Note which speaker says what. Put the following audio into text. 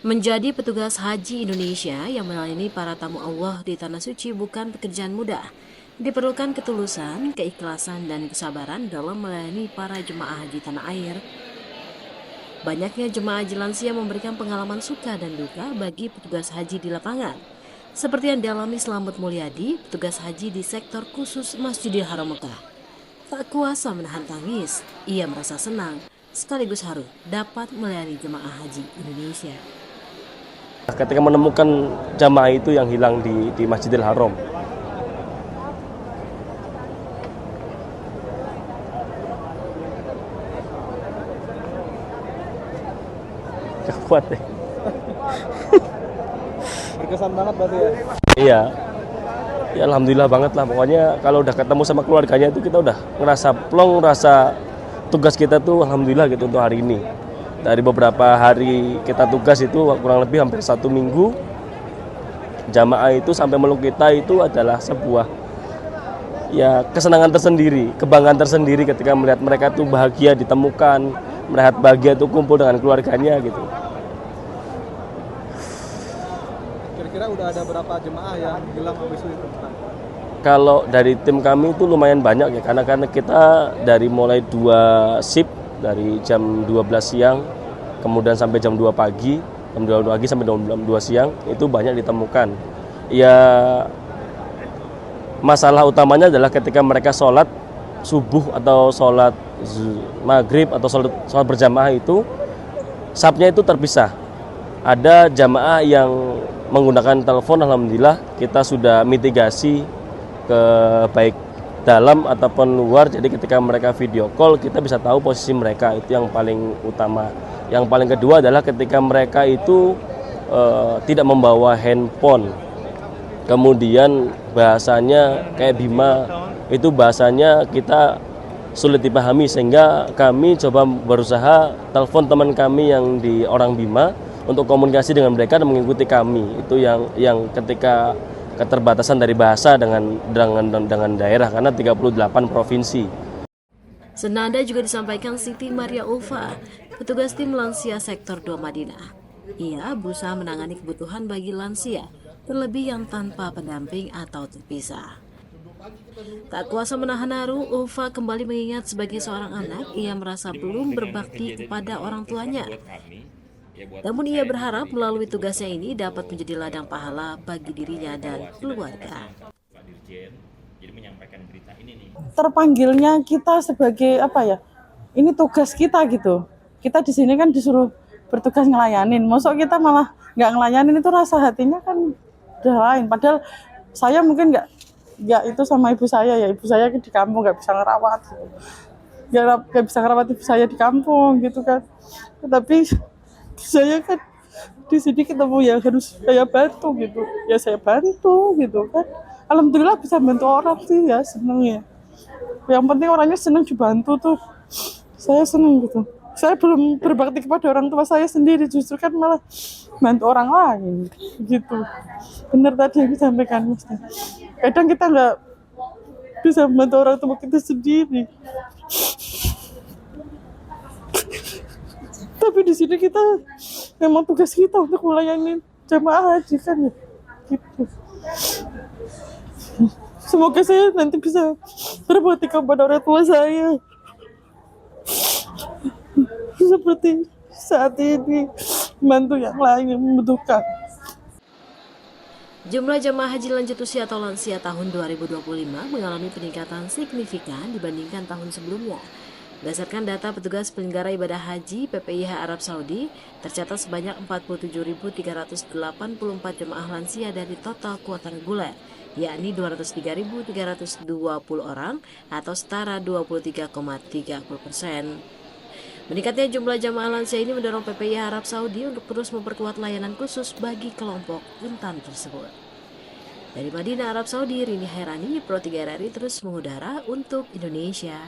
Speaker 1: Menjadi petugas haji Indonesia yang melayani para tamu Allah di Tanah Suci bukan pekerjaan mudah. Diperlukan ketulusan, keikhlasan, dan kesabaran dalam melayani para jemaah haji tanah air. Banyaknya jemaah haji lansia memberikan pengalaman suka dan duka bagi petugas haji di lapangan. Seperti yang dialami Slamet Mulyadi, petugas haji di sektor khusus Masjidil Haram Mekah. Tak kuasa menahan tangis, ia merasa senang sekaligus haru dapat melayani jemaah haji Indonesia.
Speaker 2: Ketika menemukan jamaah itu yang hilang di Masjidil Haram, gak kuat ya.
Speaker 3: Berkesan banget berarti ya?
Speaker 2: Iya, ya alhamdulillah banget lah. Pokoknya kalau udah ketemu sama keluarganya itu kita udah ngerasa plong, rasa tugas kita tuh alhamdulillah gitu untuk hari ini. Dari beberapa hari kita tugas itu kurang lebih hampir 1 minggu, jamaah itu sampai meluk kita itu adalah sebuah ya kesenangan tersendiri, kebanggaan tersendiri ketika melihat mereka tuh bahagia ditemukan, melihat bahagia tuh kumpul dengan keluarganya gitu.
Speaker 3: Kira-kira udah ada berapa jemaah yang hilang habis itu?
Speaker 2: Kalau dari tim kami itu lumayan banyak ya, karena kita dari mulai 2 shift dari jam 12 siang kemudian sampai jam 2 pagi, jam 2 pagi sampai jam 2 siang itu banyak ditemukan. Ya masalah utamanya adalah ketika mereka sholat subuh atau sholat maghrib atau sholat berjamaah itu safnya itu terpisah. Ada jamaah yang menggunakan telepon, alhamdulillah kita sudah mitigasi ke baik dalam ataupun luar, jadi ketika mereka video call kita bisa tahu posisi mereka, itu yang paling utama. Yang paling kedua adalah ketika mereka itu tidak membawa handphone, kemudian bahasanya kayak Bima itu bahasanya kita sulit dipahami, sehingga kami coba berusaha telepon teman kami yang di orang Bima untuk komunikasi dengan mereka dan mengikuti kami. Itu yang ketika keterbatasan dari bahasa dengan daerah, karena 38 provinsi.
Speaker 1: Senada juga disampaikan Siti Maria Ulfa, petugas tim lansia sektor 2 Madinah. Ia berusaha menangani kebutuhan bagi lansia, terlebih yang tanpa pendamping atau terpisah. Tak kuasa menahan haru, Ulfa kembali mengingat sebagai seorang anak, ia merasa belum berbakti kepada orang tuanya. Namun ia berharap melalui tugasnya ini dapat menjadi ladang pahala bagi dirinya dan keluarga.
Speaker 4: Terpanggilnya kita sebagai apa ya? Ini tugas kita gitu. Kita di sini kan disuruh bertugas ngelayanin. Masa kita malah nggak ngelayanin, itu rasa hatinya kan udah lain. Padahal saya mungkin nggak itu sama ibu saya ya. Ibu saya di kampung nggak bisa ngerawat. Gitu. Nggak bisa ngerawat ibu saya di kampung gitu kan. Tapi saya kan di sini ketemu ya harus saya bantu gitu, ya saya bantu gitu kan. Alhamdulillah bisa bantu orang sih ya, seneng ya. Yang penting orangnya seneng dibantu tuh, saya seneng gitu. Saya belum berbakti kepada orang tua saya sendiri, justru kan malah bantu orang lain gitu. Bener tadi yang disampaikan Mas. Kadang kita nggak bisa membantu orang tua kita sendiri. Tapi di sini kita memang tugas kita untuk melayani jamaah haji kan ya, gitu. Semoga saya nanti bisa berbakti kepada orang tua saya seperti saat ini, membantu yang lain yang membutuhkan.
Speaker 1: Jumlah jemaah haji lanjut usia atau lansia tahun 2025 mengalami peningkatan signifikan dibandingkan tahun sebelumnya. Berdasarkan data petugas penyelenggara ibadah haji PPIH Arab Saudi, tercatat sebanyak 47.384 jemaah lansia dari total kuota reguler, yakni 203.320 orang atau setara 23,30%. Meningkatnya jumlah jemaah lansia ini mendorong PPIH Arab Saudi untuk terus memperkuat layanan khusus bagi kelompok rentan tersebut. Dari Madinah, Arab Saudi, Rini Hairani, Pro 3 RRI terus mengudara untuk Indonesia.